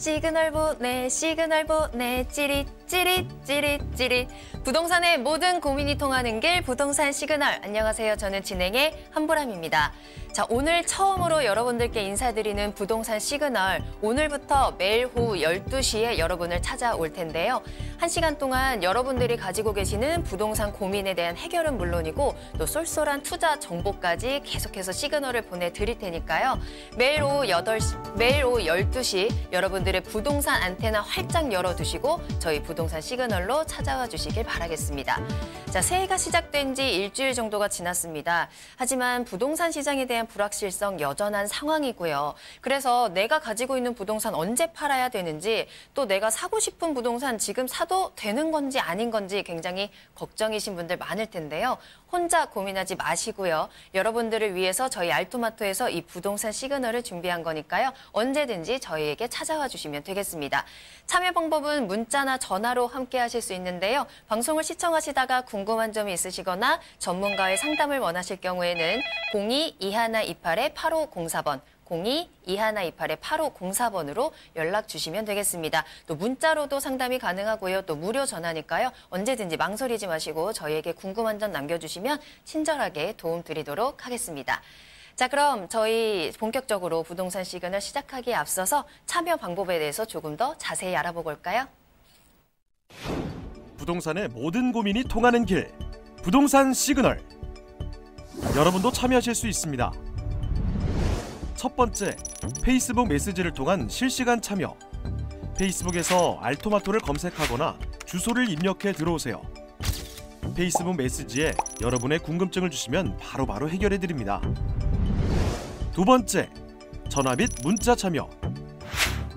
시그널 보내 시그널 보내 찌릿찌릿찌릿찌릿. 부동산의 모든 고민이 통하는 길 부동산 시그널. 안녕하세요. 저는 진행의 한보람입니다. 자, 오늘 처음으로 여러분들께 인사드리는 부동산 시그널. 오늘부터 매일 오후 12시에 여러분을 찾아올 텐데요. 1시간 동안 여러분들이 가지고 계시는 부동산 고민에 대한 해결은 물론이고 또 쏠쏠한 투자 정보까지 계속해서 시그널을 보내드릴 테니까요. 매일 오후 12시 여러분들의 부동산 안테나 활짝 열어두시고 저희 부동산 시그널로 찾아와 주시길 바라겠습니다. 자, 새해가 시작된 지 일주일 정도가 지났습니다. 하지만 부동산 시장에 대한 불확실성 여전한 상황이고요. 그래서 내가 가지고 있는 부동산 언제 팔아야 되는지, 또 내가 사고 싶은 부동산 지금 사도 되는 건지 아닌 건지 굉장히 걱정이신 분들 많을 텐데요. 혼자 고민하지 마시고요. 여러분들을 위해서 저희 알토마토에서 이 부동산 시그널을 준비한 거니까요. 언제든지 저희에게 찾아와 주시면 되겠습니다. 참여 방법은 문자나 전화로 함께 하실 수 있는데요. 방송을 시청하시다가 궁금한 점이 있으시거나 전문가의 상담을 원하실 경우에는 02-2128-8504번 02-2128-8504번으로 연락 주시면 되겠습니다. 또 문자로도 상담이 가능하고요. 또 무료 전화니까요. 언제든지 망설이지 마시고 저희에게 궁금한 점 남겨주시면 친절하게 도움 드리도록 하겠습니다. 자, 그럼 저희 본격적으로 부동산 시그널 시작하기에 앞서서 참여 방법에 대해서 조금 더 자세히 알아보고 올까요? 부동산의 모든 고민이 통하는 길, 부동산 시그널. 여러분도 참여하실 수 있습니다. 첫 번째, 페이스북 메시지를 통한 실시간 참여. 페이스북에서 알토마토를 검색하거나 주소를 입력해 들어오세요. 페이스북 메시지에 여러분의 궁금증을 주시면 바로바로 해결해 드립니다. 두 번째, 전화 및 문자 참여.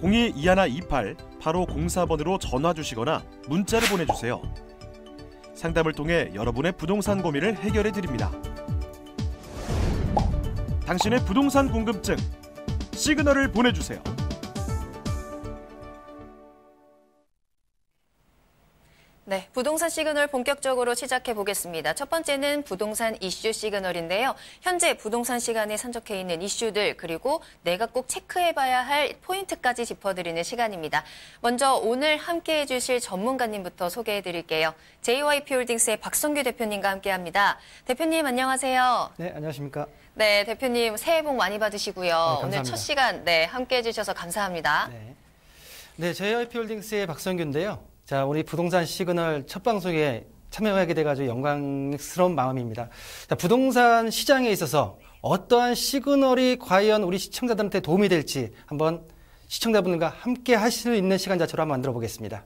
02-2128-8504번으로 전화 주시거나 문자를 보내주세요. 상담을 통해 여러분의 부동산 고민을 해결해 드립니다. 당신의 부동산 궁금증, 시그널을 보내주세요. 네, 부동산 시그널 본격적으로 시작해 보겠습니다. 첫 번째는 부동산 이슈 시그널인데요. 현재 부동산 시간에 산적해 있는 이슈들, 그리고 내가 꼭 체크해봐야 할 포인트까지 짚어드리는 시간입니다. 먼저 오늘 함께해 주실 전문가님부터 소개해 드릴게요. JYP홀딩스의 박성규 대표님과 함께합니다. 대표님 안녕하세요. 네, 안녕하십니까. 네, 대표님 새해 복 많이 받으시고요. 오늘 첫 시간 함께해 주셔서 감사합니다. 네, JYP홀딩스의 박성규인데요. 자, 우리 부동산 시그널 첫 방송에 참여하게 돼가지고 영광스러운 마음입니다. 자, 부동산 시장에 있어서 어떠한 시그널이 과연 우리 시청자들한테 도움이 될지 한번 시청자분들과 함께 하실 수 있는 시간 자체로 한번 만들어 보겠습니다.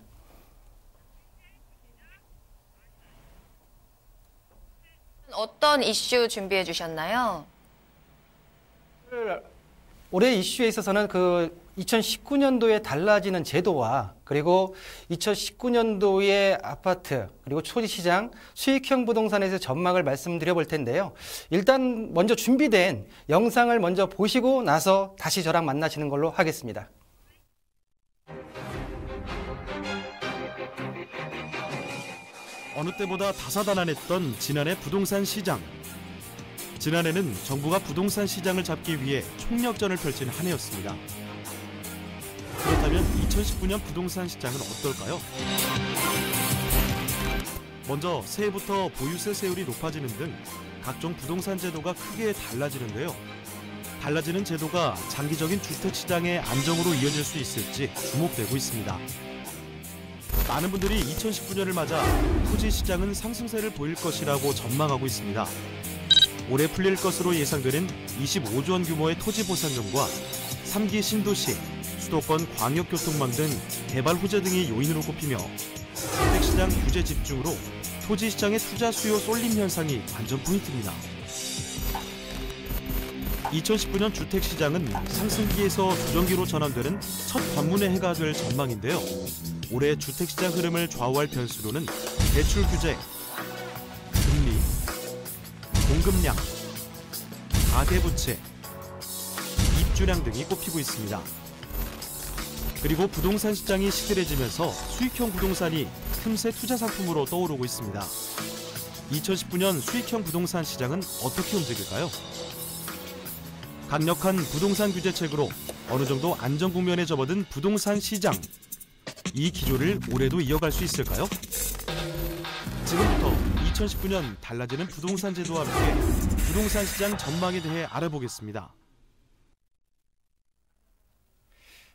어떤 이슈 준비해 주셨나요? 올해 이슈에 있어서는 2019년도에 달라지는 제도와 그리고 2019년도의 아파트 그리고 토지시장 수익형 부동산에서 전망을 말씀드려 볼 텐데요. 일단 먼저 준비된 영상을 먼저 보시고 나서 다시 저랑 만나시는 걸로 하겠습니다. 어느 때보다 다사다난했던 지난해 부동산 시장. 지난해는 정부가 부동산 시장을 잡기 위해 총력전을 펼친 한 해였습니다. 그렇다면 2019년 부동산 시장은 어떨까요? 먼저 새해부터 보유세 세율이 높아지는 등 각종 부동산 제도가 크게 달라지는데요. 달라지는 제도가 장기적인 주택시장의 안정으로 이어질 수 있을지 주목되고 있습니다. 많은 분들이 2019년을 맞아 토지시장은 상승세를 보일 것이라고 전망하고 있습니다. 올해 풀릴 것으로 예상되는 25조 원 규모의 토지 보상금과 3기 신도시, 수도권 광역교통망 등 개발 호재 등이 요인으로 꼽히며 주택시장 규제 집중으로 토지시장의 투자 수요 쏠림 현상이 관전 포인트입니다. 2019년 주택시장은 상승기에서 조정기로 전환되는 첫 관문의 해가 될 전망인데요. 올해 주택시장 흐름을 좌우할 변수로는 대출 규제, 금리, 공급량, 가계부채, 입주량 등이 꼽히고 있습니다. 그리고 부동산 시장이 시들해지면서 수익형 부동산이 틈새 투자 상품으로 떠오르고 있습니다. 2019년 수익형 부동산 시장은 어떻게 움직일까요? 강력한 부동산 규제책으로 어느 정도 안정 국면에 접어든 부동산 시장. 이 기조를 올해도 이어갈 수 있을까요? 지금부터 2019년 달라지는 부동산 제도와 함께 부동산 시장 전망에 대해 알아보겠습니다.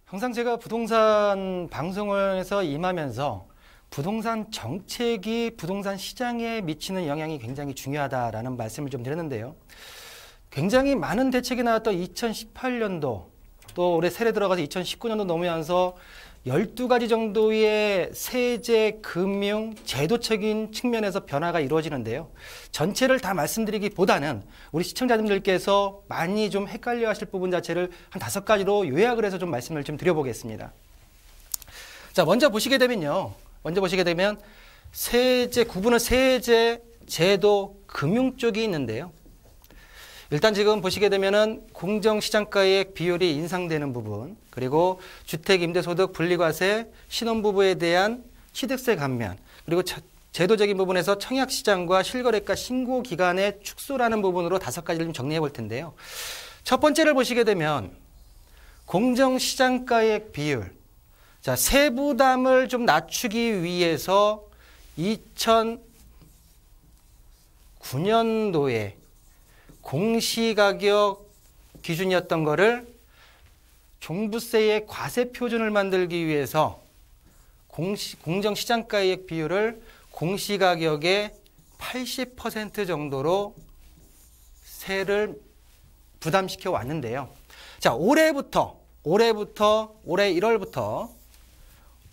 항상 제가 부동산 방송을 해서 임하면서 부동산 정책이 부동산 시장에 미치는 영향이 굉장히 중요하다라는 말씀을 좀 드렸는데요. 굉장히 많은 대책이 나왔던 2018년도 또 올해 새해 들어가서 2019년도 넘으면서 12가지 정도의 세제, 금융, 제도적인 측면에서 변화가 이루어지는데요. 전체를 다 말씀드리기보다는 우리 시청자분들께서 많이 좀 헷갈려 하실 부분 자체를 한 5가지로 요약을 해서 좀 말씀을 좀 드려보겠습니다. 자, 먼저 보시게 되면 세제, 구분은 세제, 제도, 금융 쪽이 있는데요. 일단 지금 보시게 되면은 공정시장가액 비율이 인상되는 부분, 그리고 주택임대소득 분리과세, 신혼부부에 대한 취득세 감면, 그리고 제도적인 부분에서 청약시장과 실거래가 신고기간의 축소라는 부분으로 5가지를 좀 정리해 볼 텐데요. 첫 번째를 보시게 되면 공정시장가액 비율. 자, 세부담을 좀 낮추기 위해서 2009년도에 공시가격 기준이었던 거를 종부세의 과세 표준을 만들기 위해서 공정시장가액 비율을 공시가격의 80% 정도로 세를 부담시켜 왔는데요. 자, 올해 1월부터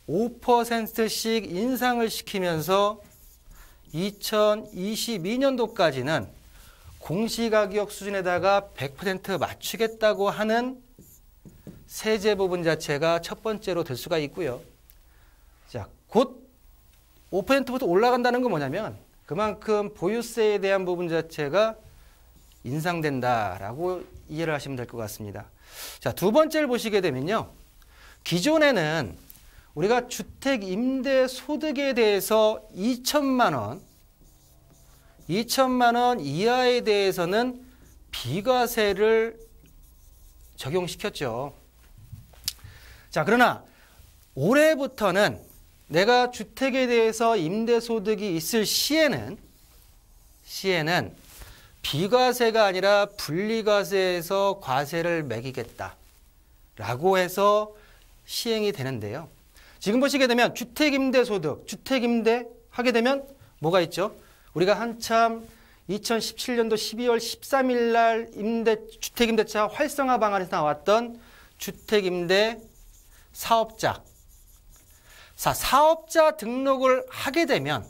5%씩 인상을 시키면서 2022년도까지는 공시가격 수준에다가 100% 맞추겠다고 하는 세제 부분 자체가 첫 번째로 될 수가 있고요. 자, 곧 5%부터 올라간다는 건 뭐냐면 그만큼 보유세에 대한 부분 자체가 인상된다라고 이해를 하시면 될 것 같습니다. 자, 두 번째를 보시게 되면요. 기존에는 우리가 주택 임대 소득에 대해서 2천만 원 이하에 대해서는 비과세를 적용시켰죠. 자, 그러나 올해부터는 내가 주택에 대해서 임대 소득이 있을 시에는 비과세가 아니라 분리과세에서 과세를 매기겠다라고 해서 시행이 되는데요. 지금 보시게 되면 주택임대소득, 주택임대 하게 되면 뭐가 있죠? 우리가 한참 2017년도 12월 13일 날 주택임대차 활성화 방안에서 나왔던 주택임대 사업자. 사업자 등록을 하게 되면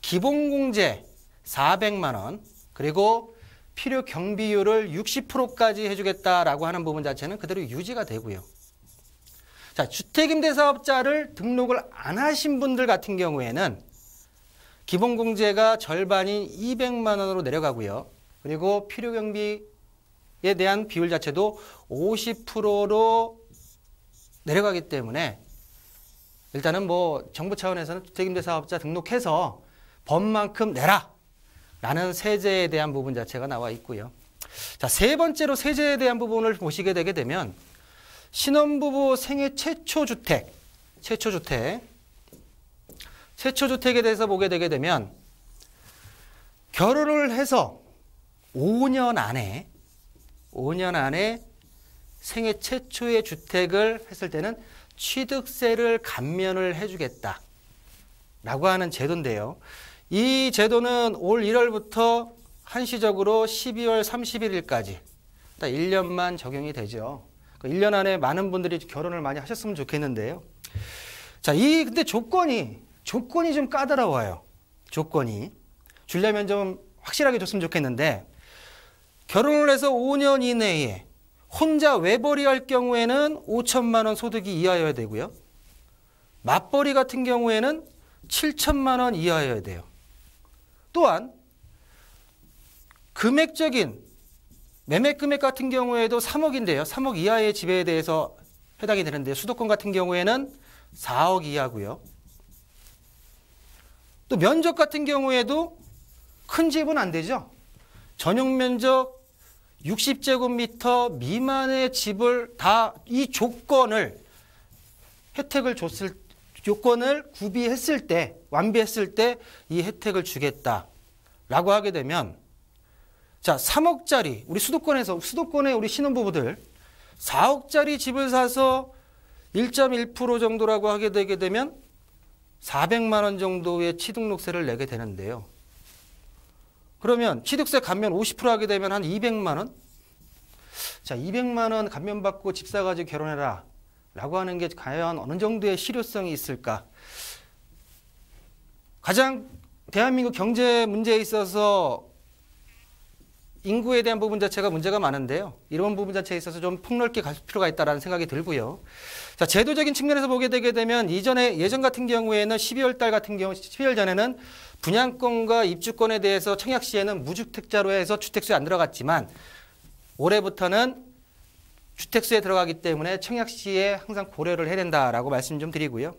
기본공제 400만 원, 그리고 필요 경비율을 60%까지 해주겠다라고 하는 부분 자체는 그대로 유지가 되고요. 자, 주택임대사업자를 등록을 안 하신 분들 같은 경우에는 기본공제가 절반인 200만 원으로 내려가고요. 그리고 필요경비에 대한 비율 자체도 50%로 내려가기 때문에 일단은 뭐 정부 차원에서는 주택임대사업자 등록해서 법만큼 내라 라는 세제에 대한 부분 자체가 나와 있고요. 자, 세 번째로 세제에 대한 부분을 보시게 되게 되면 신혼부부 생애 최초 주택에 대해서 보게 되게 되면 결혼을 해서 5년 안에 생애 최초의 주택을 했을 때는 취득세를 감면을 해주겠다라고 하는 제도인데요. 이 제도는 올 1월부터 한시적으로 12월 31일까지 딱 1년만 적용이 되죠. 1년 안에 많은 분들이 결혼을 많이 하셨으면 좋겠는데요. 자, 근데 조건이 좀 까다로워요. 조건이. 주려면 좀 확실하게 줬으면 좋겠는데, 결혼을 해서 5년 이내에 혼자 외벌이 할 경우에는 5천만 원 소득이 이하여야 되고요. 맞벌이 같은 경우에는 7천만 원 이하여야 돼요. 또한 금액적인 매매 금액 같은 경우에도 3억인데요. 3억 이하의 집에 대해서 해당이 되는데 수도권 같은 경우에는 4억 이하고요. 또 면적 같은 경우에도 큰 집은 안 되죠. 전용 면적 60제곱미터 미만의 집을 다 이 조건을 혜택을 조건을 구비했을 때, 완비했을 때 이 혜택을 주겠다라고 하게 되면, 자, 3억짜리 우리 수도권의 우리 신혼부부들 4억짜리 집을 사서 1.1% 정도라고 하게 되게 되면 400만 원 정도의 취등록세를 내게 되는데요. 그러면 취득세 감면 50% 하게 되면 한 200만 원? 자, 200만 원 감면받고 집 사가지고 결혼해라 라고 하는 게 과연 어느 정도의 실효성이 있을까? 가장 대한민국 경제 문제에 있어서 인구에 대한 부분 자체가 문제가 많은데요. 이런 부분 자체에 있어서 좀 폭넓게 갈 필요가 있다는 생각이 들고요. 자, 제도적인 측면에서 보게 되게 되면 예전 같은 경우에는 12월 달 같은 경우 12월 전에는 분양권과 입주권에 대해서 청약시에는 무주택자로 해서 주택수에 안 들어갔지만 올해부터는 주택수에 들어가기 때문에 청약시에 항상 고려를 해야 된다라고 말씀 좀 드리고요.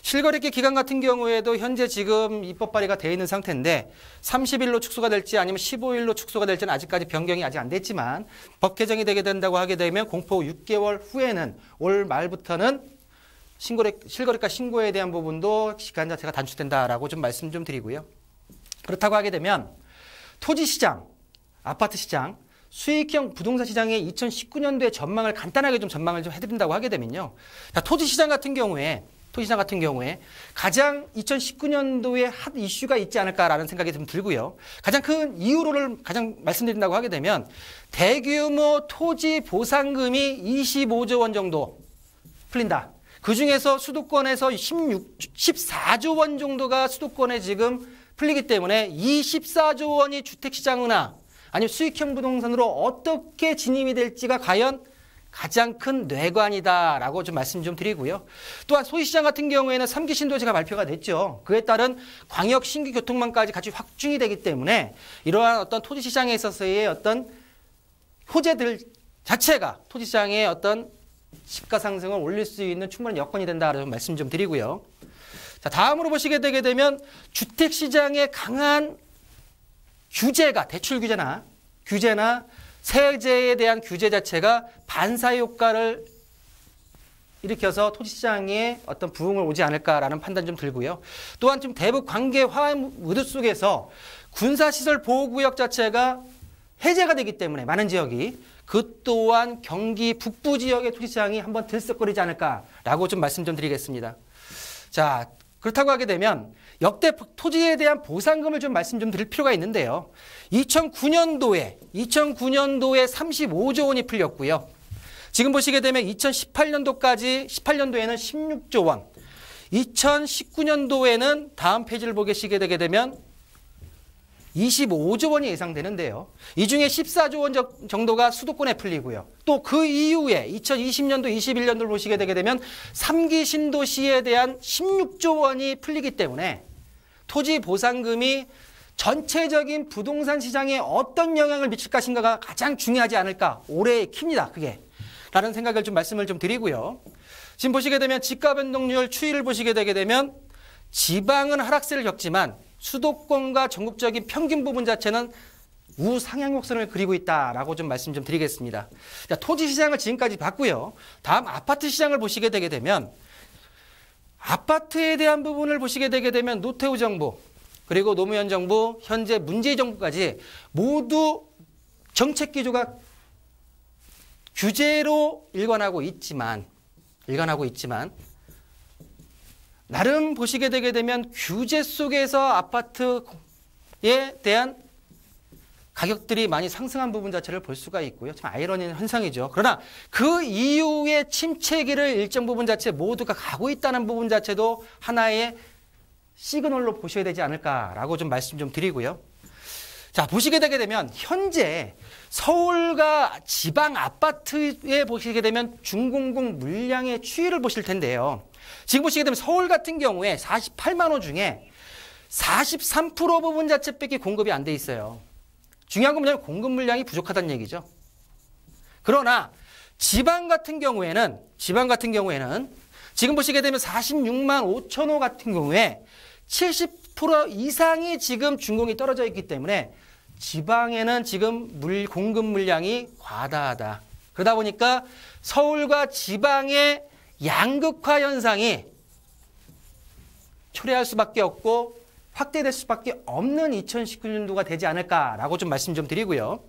실거래기 기간 같은 경우에도 현재 지금 입법 발의가 되어 있는 상태인데 30일로 축소가 될지 아니면 15일로 축소가 될지는 아직까지 변경이 아직 안 됐지만 법 개정이 되게 된다고 하게 되면 공포 6개월 후에는 올 말부터는 실거래가 신고에 대한 부분도 기간 자체가 단축된다라고 좀 말씀 좀 드리고요. 그렇다고 하게 되면 토지시장, 아파트시장, 수익형 부동산 시장의 2019년도의 전망을 간단하게 좀 전망을 좀 해드린다고 하게 되면요. 자, 토지시장 같은 경우에 가장 2019년도에 핫 이슈가 있지 않을까라는 생각이 좀 들고요. 가장 큰 이유를 가장 말씀드린다고 하게 되면 대규모 토지 보상금이 25조 원 정도 풀린다. 그중에서 수도권에서 14조 원 정도가 수도권에 지금 풀리기 때문에 이 14조 원이 주택시장이나 아니면 수익형 부동산으로 어떻게 진입이 될지가 과연 가장 큰 뇌관이다라고 좀 말씀 좀 드리고요. 또한 소시시장 같은 경우에는 3기 신도시가 발표가 됐죠. 그에 따른 광역 신규 교통망까지 같이 확충이 되기 때문에 이러한 어떤 토지시장에 있어서의 어떤 호재들 자체가 토지시장의 어떤 시가 상승을 올릴 수 있는 충분한 여건이 된다라고 말씀 좀 드리고요. 자, 다음으로 보시게 되게 되면 주택시장의 강한 규제가 대출 규제나 세제에 대한 규제 자체가 반사의 효과를 일으켜서 토지시장에 어떤 부흥을 오지 않을까라는 판단 좀 들고요. 또한 지금 대북 관계 화해 무드 속에서 군사시설 보호구역 자체가 해제가 되기 때문에 많은 지역이 그 또한 경기 북부 지역의 토지시장이 한번 들썩거리지 않을까라고 좀 말씀 좀 드리겠습니다. 자, 그렇다고 하게 되면 역대 토지에 대한 보상금을 좀 말씀 좀 드릴 필요가 있는데요. 2009년도에 35조 원이 풀렸고요. 지금 보시게 되면 2018년도에는 16조 원, 2019년도에는 다음 페이지를 보시게 되게 되면 25조 원이 예상되는데요. 이 중에 14조 원 정도가 수도권에 풀리고요. 또 그 이후에 2020년도, 21년도를 보시게 되게 되면 3기 신도시에 대한 16조 원이 풀리기 때문에 토지 보상금이 전체적인 부동산 시장에 어떤 영향을 미칠 것인가가 가장 중요하지 않을까. 올해의 키입니다. 그게. 라는 생각을 좀 말씀을 좀 드리고요. 지금 보시게 되면 집가 변동률 추이를 보시게 되게 되면 지방은 하락세를 겪지만 수도권과 전국적인 평균 부분 자체는 우상향 곡선을 그리고 있다라고 좀 말씀 좀 드리겠습니다. 자, 토지 시장을 지금까지 봤고요. 다음 아파트 시장을 보시게 되게 되면 아파트에 대한 부분을 보시게 되게 되면 노태우 정부 그리고 노무현 정부, 현재 문재인 정부까지 모두 정책 기조가 규제로 일관하고 있지만 나름 보시게 되게 되면 규제 속에서 아파트에 대한 가격들이 많이 상승한 부분 자체를 볼 수가 있고요. 참 아이러니한 현상이죠. 그러나 그 이후에 침체기를 일정 부분 자체 모두가 가고 있다는 부분 자체도 하나의 시그널로 보셔야 되지 않을까라고 좀 말씀 좀 드리고요. 자, 보시게 되게 되면 현재 서울과 지방 아파트에 보시게 되면 중공공 물량의 추이를 보실 텐데요. 지금 보시게 되면 서울 같은 경우에 48만 호 중에 43% 부분 자체밖에 공급이 안 돼 있어요. 중요한 건 뭐냐면 공급 물량이 부족하다는 얘기죠. 그러나 지방 같은 경우에는 지금 보시게 되면 46만 5천 호 같은 경우에 70% 이상이 지금 준공이 떨어져 있기 때문에 지방에는 지금 공급 물량이 과다하다. 그러다 보니까 서울과 지방의 양극화 현상이 초래할 수밖에 없고 확대될 수밖에 없는 2019년도가 되지 않을까라고 좀 말씀 좀 드리고요.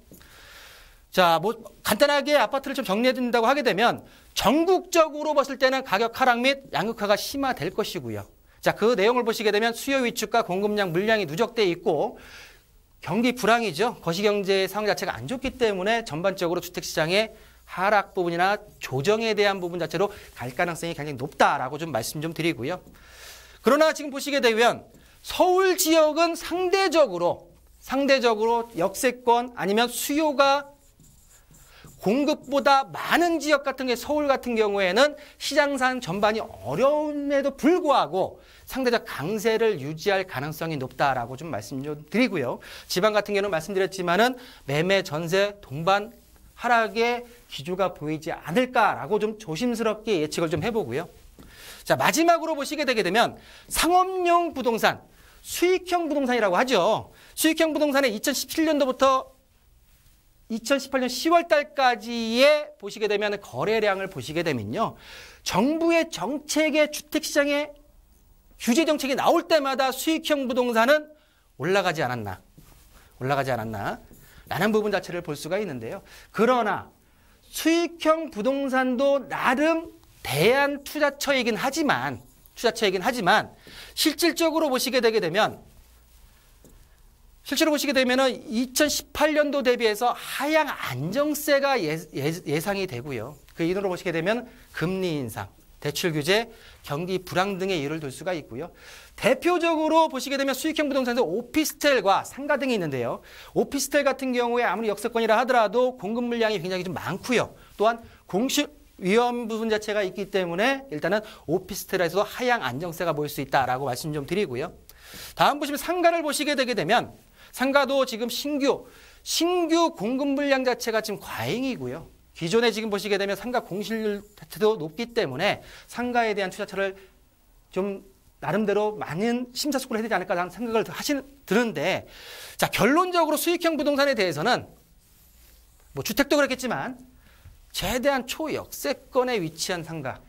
자, 뭐 간단하게 아파트를 좀 정리해 드린다고 하게 되면 전국적으로 봤을 때는 가격 하락 및 양극화가 심화될 것이고요. 자, 그 내용을 보시게 되면 수요 위축과 공급량 물량이 누적돼 있고 경기 불황이죠. 거시경제 상황 자체가 안 좋기 때문에 전반적으로 주택시장의 하락 부분이나 조정에 대한 부분 자체로 갈 가능성이 굉장히 높다라고 좀 말씀 좀 드리고요. 그러나 지금 보시게 되면 서울 지역은 상대적으로 역세권 아니면 수요가 공급보다 많은 지역 같은 게 서울 같은 경우에는 시장상 전반이 어려움에도 불구하고 상대적 강세를 유지할 가능성이 높다라고 좀 말씀 좀 드리고요. 지방 같은 경우는 말씀드렸지만은 매매, 전세, 동반 하락의 기조가 보이지 않을까라고 좀 조심스럽게 예측을 좀 해보고요. 자, 마지막으로 보시게 되게 되면 상업용 부동산, 수익형 부동산이라고 하죠. 수익형 부동산의 2017년도부터 2018년 10월 달까지의 보시게 되면 거래량을 보시게 되면요. 정부의 정책의 주택시장의 규제 정책이 나올 때마다 수익형 부동산은 올라가지 않았나 라는 부분 자체를 볼 수가 있는데요. 그러나 수익형 부동산도 나름 대안 투자처이긴 하지만 실질적으로 보시게 되면 2018년도 대비해서 하향 안정세가 예상이 되고요. 그 이유로 보시게 되면 금리 인상, 대출 규제, 경기 불황 등의 이유를 들 수가 있고요. 대표적으로 보시게 되면 수익형 부동산에서 오피스텔과 상가 등이 있는데요. 오피스텔 같은 경우에 아무리 역세권이라 하더라도 공급 물량이 굉장히 좀 많고요. 또한 공실 위험 부분 자체가 있기 때문에 일단은 오피스텔에서도 하향 안정세가 보일 수 있다라고 말씀 좀 드리고요. 다음 보시면 상가를 보시게 되게 되면 상가도 지금 신규 공급 물량 자체가 지금 과잉이고요. 기존에 지금 보시게 되면 상가 공실률 자체도 높기 때문에 상가에 대한 투자처를 좀 나름대로 많은 심사숙고를 해야 되지 않을까라는 생각을 드는데, 자, 결론적으로 수익형 부동산에 대해서는 뭐 주택도 그렇겠지만 최대한 초역세권에 위치한 상가,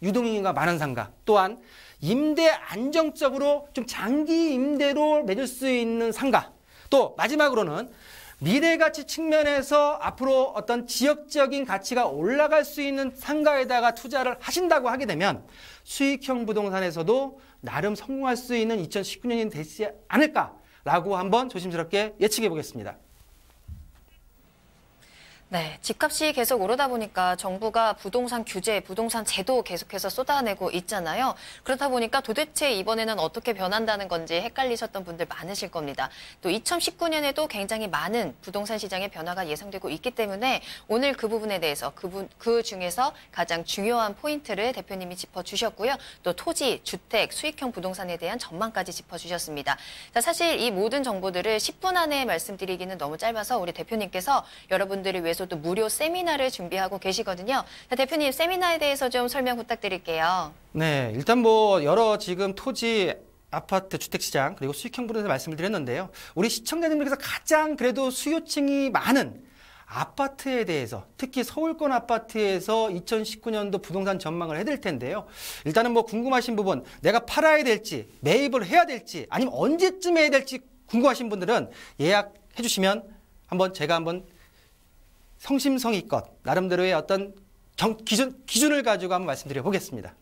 유동인구가 많은 상가, 또한 임대 안정적으로 좀 장기 임대로 맺을 수 있는 상가, 또 마지막으로는 미래가치 측면에서 앞으로 어떤 지역적인 가치가 올라갈 수 있는 상가에다가 투자를 하신다고 하게 되면 수익형 부동산에서도 나름 성공할 수 있는 2019년이 되지 않을까라고 한번 조심스럽게 예측해 보겠습니다. 네, 집값이 계속 오르다 보니까 정부가 부동산 규제, 부동산 제도 계속해서 쏟아내고 있잖아요. 그렇다 보니까 도대체 이번에는 어떻게 변한다는 건지 헷갈리셨던 분들 많으실 겁니다. 또 2019년에도 굉장히 많은 부동산 시장의 변화가 예상되고 있기 때문에 오늘 그 부분에 대해서 그 중에서 가장 중요한 포인트를 대표님이 짚어주셨고요. 또 토지, 주택, 수익형 부동산에 대한 전망까지 짚어주셨습니다. 자, 사실 이 모든 정보들을 10분 안에 말씀드리기는 너무 짧아서 우리 대표님께서 여러분들을 위해서 또 무료 세미나를 준비하고 계시거든요. 자, 대표님, 세미나에 대해서 좀 설명 부탁드릴게요. 네, 일단 뭐 여러 지금 토지, 아파트, 주택시장 그리고 수익형 부동산 말씀을 드렸는데요. 우리 시청자님들께서 가장 그래도 수요층이 많은 아파트에 대해서, 특히 서울권 아파트에서 2019년도 부동산 전망을 해드릴 텐데요. 일단은 뭐 궁금하신 부분, 내가 팔아야 될지, 매입을 해야 될지, 아니면 언제쯤 해야 될지 궁금하신 분들은 예약해 주시면 제가 한번 성심성의껏 나름대로의 어떤 기준을 가지고 한번 말씀드려 보겠습니다.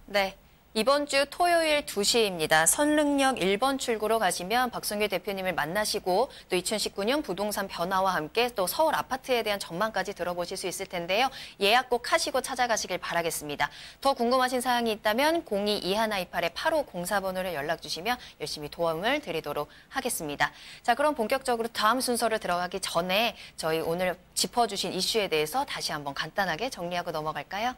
네. 이번 주 토요일 2시입니다. 선릉역 1번 출구로 가시면 박성규 대표님을 만나시고 또 2019년 부동산 변화와 함께 또 서울 아파트에 대한 전망까지 들어보실 수 있을 텐데요. 예약 꼭 하시고 찾아가시길 바라겠습니다. 더 궁금하신 사항이 있다면 02-2128-8504번으로 연락 주시면 열심히 도움을 드리도록 하겠습니다. 자, 그럼 본격적으로 다음 순서를 들어가기 전에 저희 오늘 짚어주신 이슈에 대해서 다시 한번 간단하게 정리하고 넘어갈까요?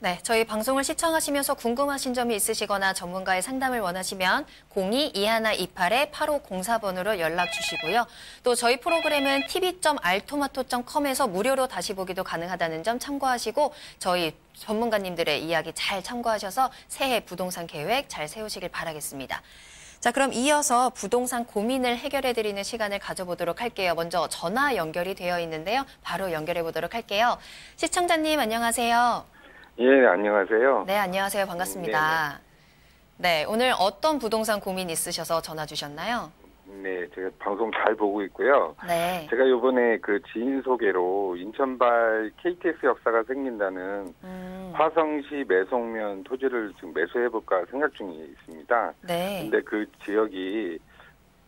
네, 저희 방송을 시청하시면서 궁금하신 점이 있으시거나 전문가의 상담을 원하시면 02-2128-8504번으로 연락 주시고요. 또 저희 프로그램은 tv.altomato.com에서 무료로 다시 보기도 가능하다는 점 참고하시고 저희 전문가님들의 이야기 잘 참고하셔서 새해 부동산 계획 잘 세우시길 바라겠습니다. 자, 그럼 이어서 부동산 고민을 해결해드리는 시간을 가져보도록 할게요. 먼저 전화 연결이 되어 있는데요. 바로 연결해 보도록 할게요. 시청자님 안녕하세요. 예, 안녕하세요. 네, 안녕하세요. 반갑습니다. 네, 오늘 어떤 부동산 고민 있으셔서 전화 주셨나요? 네, 제가 방송 잘 보고 있고요. 네. 제가 요번에 그 지인 소개로 인천발 KTX 역사가 생긴다는 화성시 매송면 토지를 지금 매수해볼까 생각 중에 있습니다. 네. 근데 그 지역이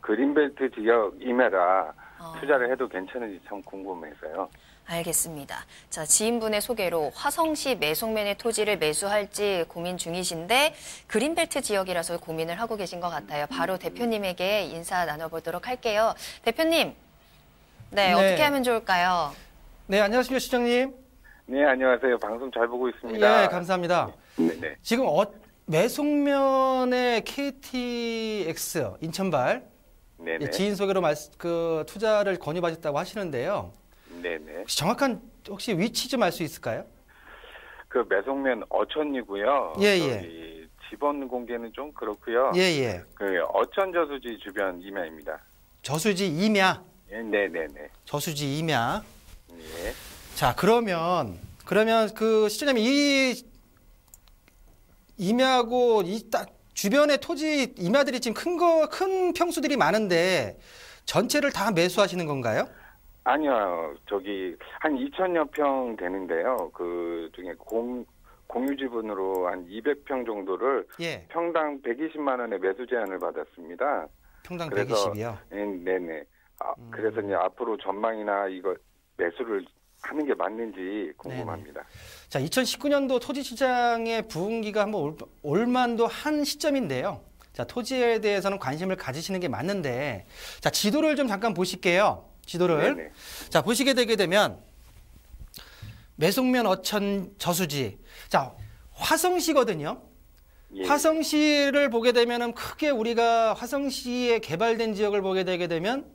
그린벨트 지역임에라 투자를 해도 괜찮은지 참 궁금해서요. 알겠습니다. 자, 지인분의 소개로 화성시 매송면의 토지를 매수할지 고민 중이신데 그린벨트 지역이라서 고민을 하고 계신 것 같아요. 바로 대표님에게 인사 나눠보도록 할게요. 대표님, 네, 어떻게 하면 좋을까요? 네, 안녕하십니까 시장님. 네, 안녕하세요. 방송 잘 보고 있습니다. 예, 감사합니다. 네네. 지금 매송면의 KTX 인천발 네네. 지인 소개로 투자를 권유받았다고 하시는데요. 네네. 혹시 위치 좀 알 수 있을까요? 그 매송면 어천이고요. 예. 지번 공개는 좀 그렇고요. 예. 그 어천 저수지 주변 임야입니다. 저수지 임야. 예, 네네네. 저수지 임야. 예. 자, 그러면 그 시청자님 이 임야고 주변에 토지 임야들이 지금 큰 평수들이 많은데 전체를 다 매수하시는 건가요? 아니요. 저기 한 2,000여 평 되는데요. 그 중에 공유 지분으로 한 200평 정도를 예. 평당 120만 원에 매수 제안을 받았습니다. 평당 그래서, 120이요. 네네. 그래서 이제 앞으로 전망이나 이거 매수를 하는 게 맞는지 궁금합니다. 자, 2019년도 토지 시장의 부흥기가 한번 올 만도 한 시점인데요. 자, 토지에 대해서는 관심을 가지시는 게 맞는데, 자, 지도를 좀 잠깐 보실게요. 지도를. 네네. 자, 보시게 되게 되면 매송면 어천 저수지. 자, 화성시거든요. 예. 화성시를 보게 되면은 크게 우리가 화성시에 개발된 지역을 보게 되게 되면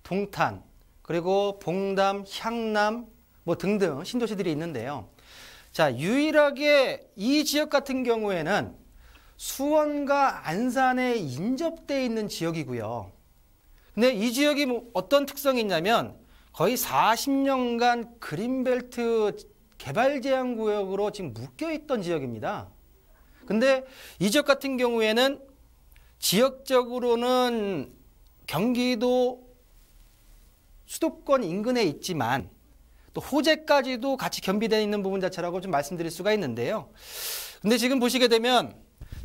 동탄, 그리고 봉담, 향남 뭐 등등 신도시들이 있는데요. 자, 유일하게 이 지역 같은 경우에는 수원과 안산에 인접돼 있는 지역이고요. 근데 이 지역이 어떤 특성이 있냐면 거의 40년간 그린벨트 개발 제한 구역으로 지금 묶여 있던 지역입니다. 근데 이 지역 같은 경우에는 지역적으로는 경기도 수도권 인근에 있지만 또 호재까지도 같이 겸비되어 있는 부분 자체라고 좀 말씀드릴 수가 있는데요. 근데 지금 보시게 되면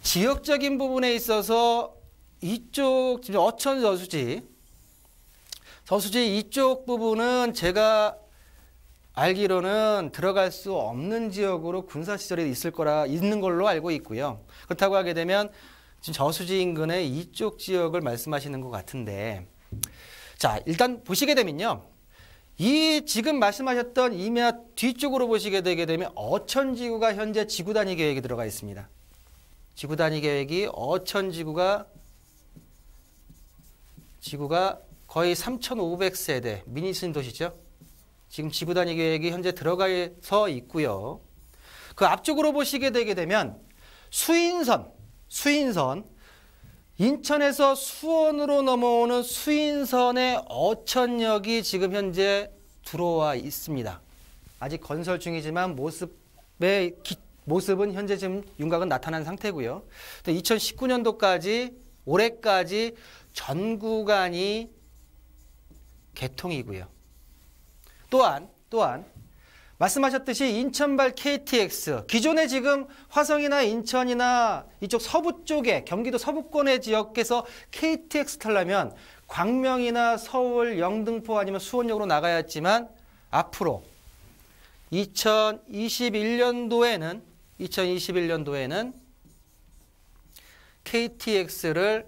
지역적인 부분에 있어서 이쪽 지금 어천 저수지 이쪽 부분은 제가 알기로는 들어갈 수 없는 지역으로 군사시설이 있는 걸로 알고 있고요. 그렇다고 하게 되면 지금 저수지 인근의 이쪽 지역을 말씀하시는 것 같은데, 자, 일단 보시게 되면요. 이 지금 말씀하셨던 임야 뒤쪽으로 보시게 되게 되면 어천지구가 현재 지구 단위 계획이 들어가 있습니다. 지구 단위 계획이 어천지구가 거의 3,500세대 미니 신도시죠. 지금 지구 단위 계획이 현재 들어가서 있고요. 그 앞쪽으로 보시게 되게 되면 수인선 인천에서 수원으로 넘어오는 수인선의 어천역이 지금 현재 들어와 있습니다. 아직 건설 중이지만 모습은 현재 지금 윤곽은 나타난 상태고요. 2019년도까지 올해까지 전 구간이 개통이고요. 또한 말씀하셨듯이 인천발 KTX 기존에 지금 화성이나 인천이나 이쪽 서부 쪽에 경기도 서부권의 지역에서 KTX 타려면 광명이나 서울, 영등포 아니면 수원역으로 나가야 했지만 앞으로 2021년도에는 KTX를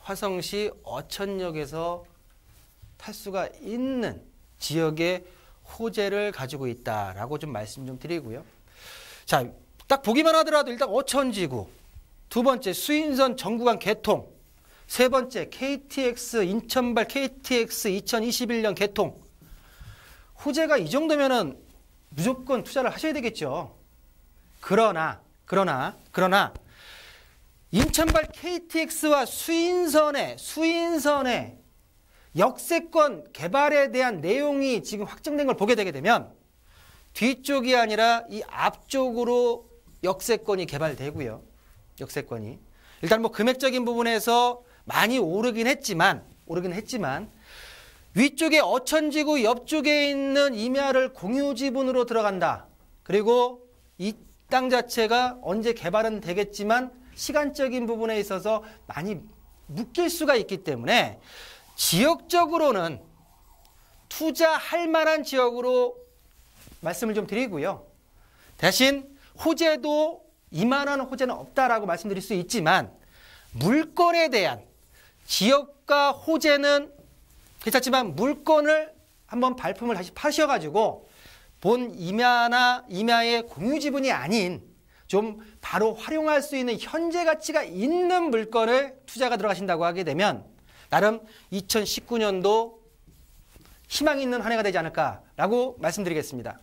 화성시 어천역에서 탈 수가 있는 지역의 호재를 가지고 있다라고 좀 말씀 좀 드리고요. 자, 딱 보기만 하더라도 일단 어천지구, 두 번째 수인선 전구간 개통, 세 번째 KTX 인천발 KTX 2021년 개통. 호재가 이 정도면은 무조건 투자를 하셔야 되겠죠. 그러나 인천발 KTX와 수인선의 역세권 개발에 대한 내용이 지금 확정된 걸 보게 되게 되면 뒤쪽이 아니라 이 앞쪽으로 역세권이 개발되고요. 역세권이 일단 뭐 금액적인 부분에서 많이 오르긴 했지만 위쪽에 어천지구 옆쪽에 있는 임야를 공유지분으로 들어간다. 그리고 이 땅 자체가 언제 개발은 되겠지만 시간적인 부분에 있어서 많이 묶일 수가 있기 때문에 지역적으로는 투자할 만한 지역으로 말씀을 좀 드리고요. 대신 호재도 이만한 호재는 없다라고 말씀드릴 수 있지만 물건에 대한 지역과 호재는 괜찮지만 물건을 한번 발품을 다시 파셔가지고 본 임야나 임야의 공유 지분이 아닌 좀 바로 활용할 수 있는 현재 가치가 있는 물건을 투자가 들어가신다고 하게 되면 나름 2019년도 희망 있는 한 해가 되지 않을까라고 말씀드리겠습니다.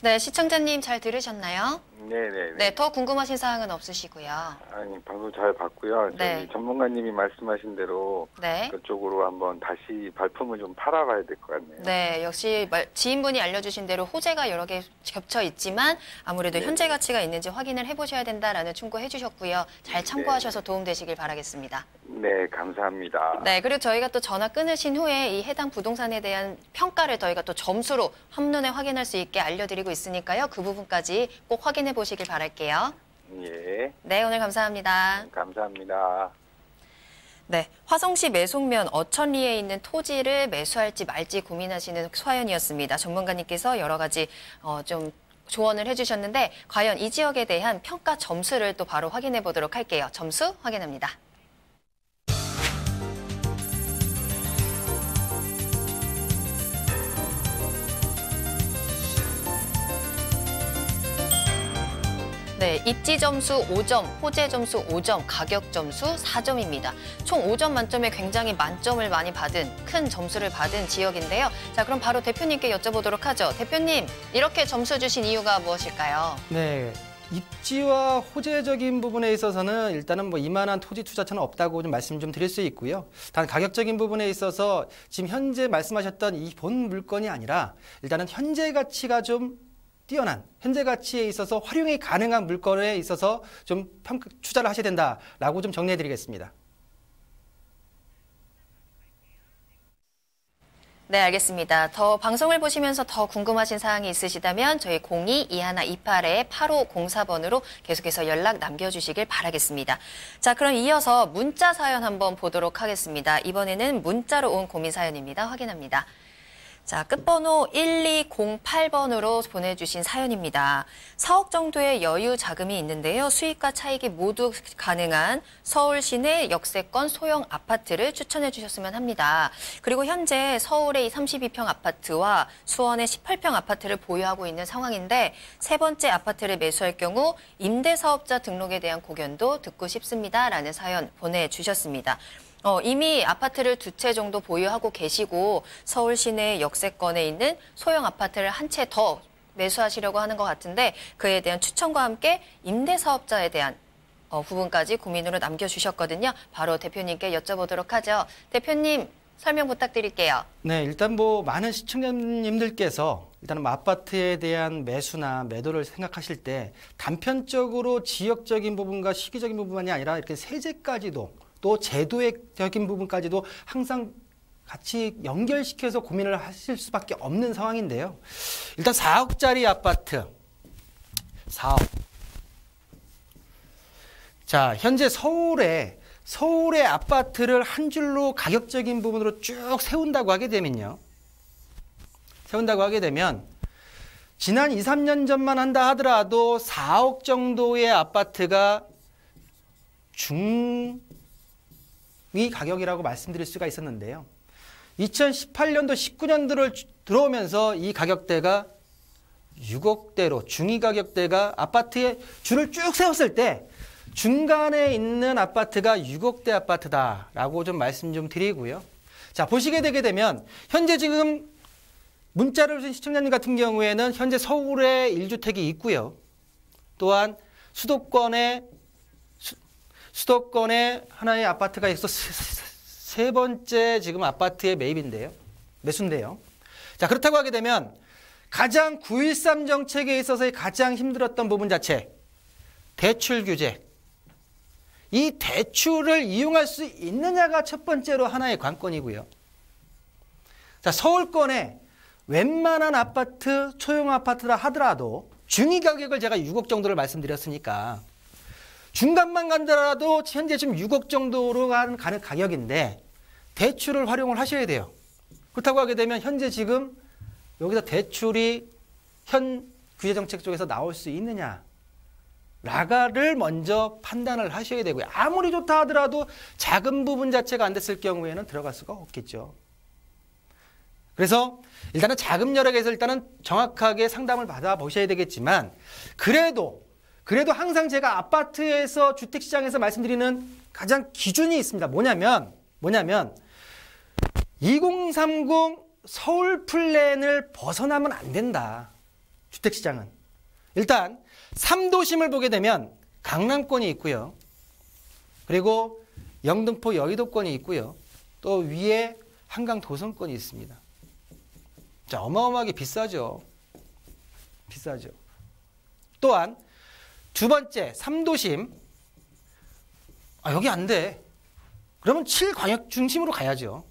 네, 시청자님 잘 들으셨나요? 네네. 네, 더 궁금하신 사항은 없으시고요. 아니, 방송 잘 봤고요. 네. 저기 전문가님이 말씀하신 대로 네. 그쪽으로 한번 다시 발품을 좀 팔아봐야 될 것 같네요. 네, 역시 지인분이 알려주신 대로 호재가 여러 개 겹쳐 있지만 아무래도 네. 현재 가치가 있는지 확인을 해보셔야 된다라는 충고해 주셨고요. 잘 참고하셔서 도움되시길 바라겠습니다. 네, 감사합니다. 네, 그리고 저희가 또 전화 끊으신 후에 이 해당 부동산에 대한 평가를 저희가 또 점수로 한눈에 확인할 수 있게 알려드리고 있으니까요. 그 부분까지 꼭 확인해 보시길 바랄게요. 예, 네, 오늘 감사합니다. 감사합니다. 네, 화성시 매송면 어천리에 있는 토지를 매수할지 말지 고민하시는 사연이었습니다. 전문가님께서 여러 가지 좀 조언을 해주셨는데 과연 이 지역에 대한 평가 점수를 또 바로 확인해 보도록 할게요. 점수 확인합니다. 네, 입지 점수 5점, 호재 점수 5점, 가격 점수 4점입니다. 총 5점 만점에 굉장히 만점을 많이 받은 큰 점수를 받은 지역인데요. 자, 그럼 바로 대표님께 여쭤보도록 하죠. 대표님, 이렇게 점수 주신 이유가 무엇일까요? 네, 입지와 호재적인 부분에 있어서는 일단은 뭐 이만한 토지 투자처는 없다고 좀 말씀 좀 드릴 수 있고요. 단 가격적인 부분에 있어서 지금 현재 말씀하셨던 이 본 물건이 아니라 일단은 현재 가치가 좀 뛰어난 현재 가치에 있어서 활용이 가능한 물건에 있어서 좀 투자를 하셔야 된다라고 좀 정리해 드리겠습니다. 네, 알겠습니다. 더 방송을 보시면서 더 궁금하신 사항이 있으시다면 저희 02-2128-8504번으로 계속해서 연락 남겨주시길 바라겠습니다. 자, 그럼 이어서 문자 사연 한번 보도록 하겠습니다. 이번에는 문자로 온 고민 사연입니다. 확인합니다. 자, 끝번호 1208번으로 보내주신 사연입니다. 4억 정도의 여유 자금이 있는데요. 수익과 차익이 모두 가능한 서울 시내 역세권 소형 아파트를 추천해 주셨으면 합니다. 그리고 현재 서울의 32평 아파트와 수원의 18평 아파트를 보유하고 있는 상황인데 세 번째 아파트를 매수할 경우 임대사업자 등록에 대한 고견도 듣고 싶습니다. 라는 사연 보내주셨습니다. 이미 아파트를 2채 정도 보유하고 계시고 서울 시내 역세권에 있는 소형 아파트를 한 채 더 매수하시려고 하는 것 같은데 그에 대한 추천과 함께 임대사업자에 대한 부분까지 고민으로 남겨주셨거든요. 바로 대표님께 여쭤보도록 하죠. 대표님 설명 부탁드릴게요. 네, 일단 뭐 많은 시청자님들께서 일단은 뭐 아파트에 대한 매수나 매도를 생각하실 때 단편적으로 지역적인 부분과 시기적인 부분만이 아니라 이렇게 세제까지도 또 제도적인 부분까지도 항상 같이 연결시켜서 고민을 하실 수밖에 없는 상황인데요. 일단 4억짜리 아파트, 4억. 자, 현재 서울의 아파트를 한 줄로 가격적인 부분으로 쭉 세운다고 하게 되면 지난 2, 3년 전만 한다 하더라도 4억 정도의 아파트가 중위 가격이라고 말씀드릴 수가 있었는데요. 2018년도, 19년도를 들어오면서 이 가격대가 6억대로 중위 가격대가 아파트에 줄을 쭉 세웠을 때 중간에 있는 아파트가 6억대 아파트다라고 좀 말씀 좀 드리고요. 자, 보시게 되게 되면 현재 지금 문자를 주신 시청자님 같은 경우에는 현재 서울에 1주택이 있고요. 또한 수도권에 하나의 아파트가 있어 세 번째 지금 아파트의 매수인데요. 자, 그렇다고 하게 되면 가장 9.13 정책에 있어서의 가장 힘들었던 부분 자체, 대출 규제. 이 대출을 이용할 수 있느냐가 첫 번째로 하나의 관건이고요. 자, 서울권에 웬만한 아파트, 소형 아파트라 하더라도 중위 가격을 제가 6억 정도를 말씀드렸으니까 중간만 간다라도 현재 지금 6억 정도로 가는 가격인데 대출을 활용을 하셔야 돼요. 그렇다고 하게 되면 현재 지금 여기서 대출이 현 규제정책 쪽에서 나올 수 있느냐 라가를 먼저 판단을 하셔야 되고요. 아무리 좋다 하더라도 작은 부분 자체가 안 됐을 경우에는 들어갈 수가 없겠죠. 그래서 일단은 자금 여력에서 일단은 정확하게 상담을 받아보셔야 되겠지만 그래도 항상 제가 아파트에서 주택시장에서 말씀드리는 가장 기준이 있습니다. 뭐냐면 2030 서울 플랜을 벗어나면 안 된다. 주택시장은. 일단 3도심을 보게 되면 강남권이 있고요. 그리고 영등포 여의도권이 있고요. 또 위에 한강 도성권이 있습니다. 자, 어마어마하게 비싸죠. 또한 두 번째 3도심. 여기 안 돼. 그러면 7광역 중심으로 가야죠.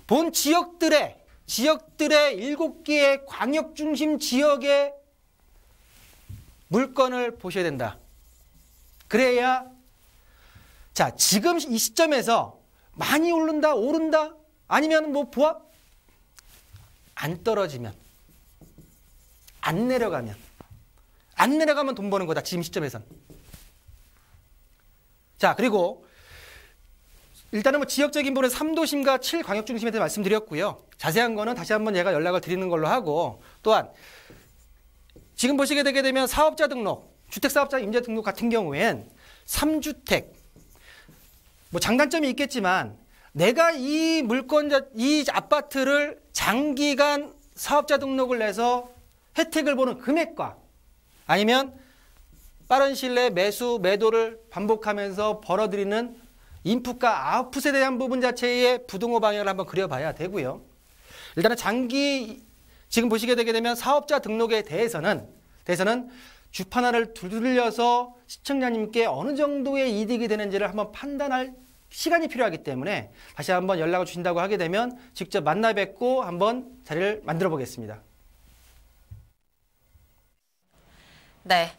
본 지역들의 7개의 광역 중심 지역의 물건을 보셔야 된다. 그래야 자, 지금 이 시점에서 많이 오른다, 아니면 안 떨어지면, 안 내려가면 돈 버는 거다. 지금 시점에선. 자, 그리고 일단은 지역적인 부분은 3도심과 7광역중심에 대해 말씀드렸고요. 자세한 거는 다시 한번 제가 연락을 드리는 걸로 하고, 또한 지금 보시게 되게 되면 사업자 등록, 주택사업자 임대 등록 같은 경우엔 3주택, 장단점이 있겠지만 내가 이 아파트를 장기간 사업자 등록을 내서 혜택을 보는 금액과 아니면 빠른 시일 내에 매도를 반복하면서 벌어들이는 인풋과 아웃풋에 대한 부분 자체의 부동호 방향을 한번 그려봐야 되고요. 일단은 지금 보시게 되게 되면 사업자 등록에 대해서는 주판화를 두들려서 시청자님께 어느 정도의 이득이 되는지를 한번 판단할 시간이 필요하기 때문에 다시 한번 연락을 주신다고 하게 되면 직접 만나 뵙고 한번 자리를 만들어 보겠습니다. 네.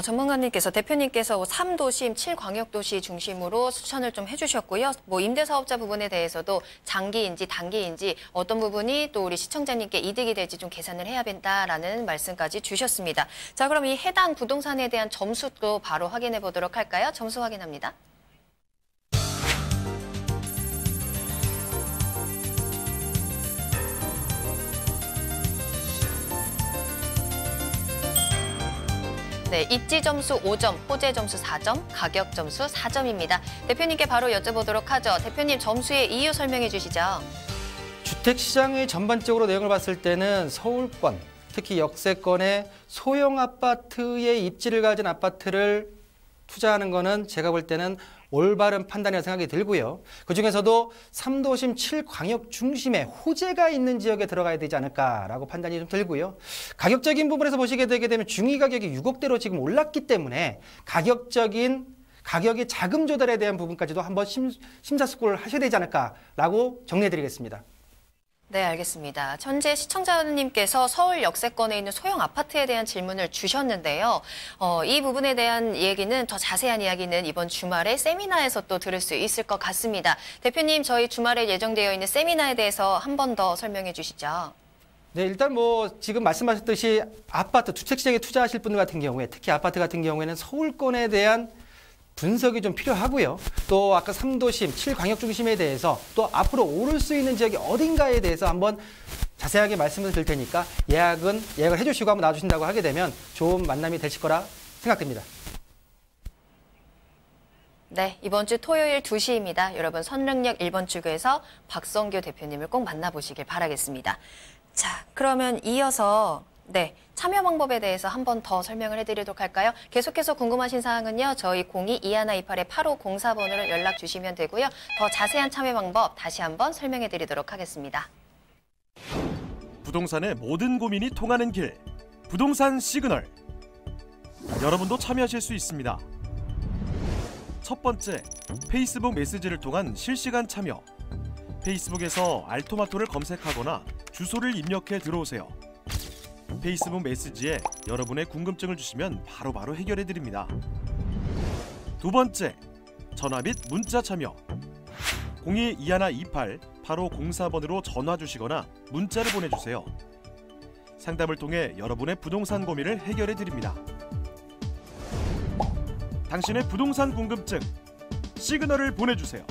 전문가님께서 대표님께서 3도심, 7광역도시 중심으로 추천을 좀 해주셨고요. 임대사업자 부분에 대해서도 장기인지 단기인지 어떤 부분이 또 우리 시청자님께 이득이 될지 좀 계산을 해야 된다라는 말씀까지 주셨습니다. 자, 그럼 이 해당 부동산에 대한 점수도 바로 확인해 보도록 할까요? 점수 확인합니다. 네, 입지 점수 5점, 호재 점수 4점, 가격 점수 4점입니다. 대표님께 바로 여쭤보도록 하죠. 대표님, 점수의 이유 설명해 주시죠. 주택시장의 전반적으로 내용을 봤을 때는 서울권, 특히 역세권의 소형 아파트의 입지를 가진 아파트를 투자하는 거는 제가 볼 때는 올바른 판단이라고 생각이 들고요. 그중에서도 3도심 7광역 중심에 호재가 있는 지역에 들어가야 되지 않을까라고 판단이 좀 들고요. 가격적인 부분에서 보시게 되게 되면 중위 가격이 6억대로 지금 올랐기 때문에 가격의 자금 조달에 대한 부분까지도 한번 심사숙고를 하셔야 되지 않을까라고 정리해드리겠습니다. 네, 알겠습니다. 현재 시청자님께서 서울 역세권에 있는 소형 아파트에 대한 질문을 주셨는데요. 이 부분에 대한 얘기는 더 자세한 이야기는 이번 주말에 세미나에서 또 들을 수 있을 것 같습니다. 대표님, 저희 주말에 예정되어 있는 세미나에 대해서 한 번 더 설명해 주시죠. 네, 일단 지금 말씀하셨듯이 아파트, 주택시장에 투자하실 분들 같은 경우에 특히 아파트 같은 경우에는 서울권에 대한 분석이 좀 필요하고요. 또 아까 3도심, 7광역중심에 대해서 또 앞으로 오를 수 있는 지역이 어딘가에 대해서 한번 자세하게 말씀을 드릴 테니까 예약을 해주시고 한번 놔주신다고 하게 되면 좋은 만남이 되실 거라 생각됩니다. 네, 이번 주 토요일 2시입니다. 여러분 선릉역 1번 출구에서 박성규 대표님을 꼭 만나보시길 바라겠습니다. 자, 그러면 이어서 참여 방법에 대해서 한 번 더 설명을 해드리도록 할까요? 계속해서 궁금하신 사항은요. 저희 02-2128-8504번으로 연락 주시면 되고요. 더 자세한 참여 방법 다시 한번 설명해드리도록 하겠습니다. 부동산의 모든 고민이 통하는 길, 부동산 시그널. 여러분도 참여하실 수 있습니다. 첫 번째, 페이스북 메시지를 통한 실시간 참여. 페이스북에서 알토마토를 검색하거나 주소를 입력해 들어오세요. 페이스북 메시지에 여러분의 궁금증을 주시면 바로바로 해결해 드립니다. 두 번째, 전화 및 문자 참여. 02-2128-8504번으로 전화 주시거나 문자를 보내주세요. 상담을 통해 여러분의 부동산 고민을 해결해 드립니다. 당신의 부동산 궁금증, 시그널을 보내주세요.